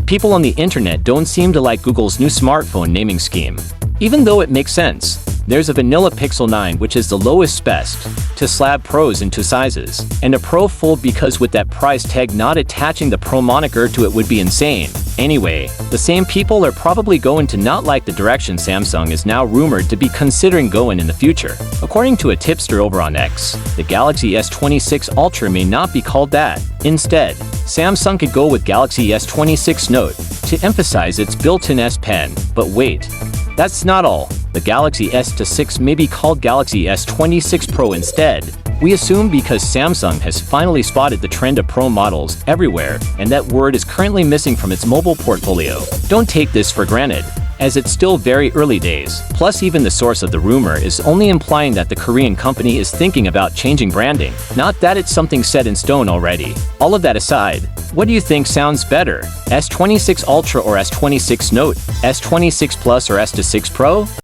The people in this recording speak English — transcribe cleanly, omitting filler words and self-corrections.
but people on the internet don't seem to like Google's new smartphone naming scheme. Even though it makes sense, there's a vanilla Pixel 9 which is the lowest best, to slab Pros in 2 sizes, and a Pro Fold because with that price tag not attaching the Pro moniker to it would be insane. Anyway, the same people are probably going to not like the direction Samsung is now rumored to be considering going in the future. According to a tipster over on X, the Galaxy S26 Ultra may not be called that. Instead, Samsung could go with Galaxy S26 Note to emphasize its built-in S Pen. But wait, that's not all. The Galaxy S26 may be called Galaxy S26 Pro instead. We assume because Samsung has finally spotted the trend of Pro models everywhere, and that word is currently missing from its mobile portfolio. Don't take this for granted, as it's still very early days. Plus, even the source of the rumor is only implying that the Korean company is thinking about changing branding, not that it's something set in stone already. All of that aside, what do you think sounds better? S26 Ultra or S26 Note? S26 Plus or S26 Pro?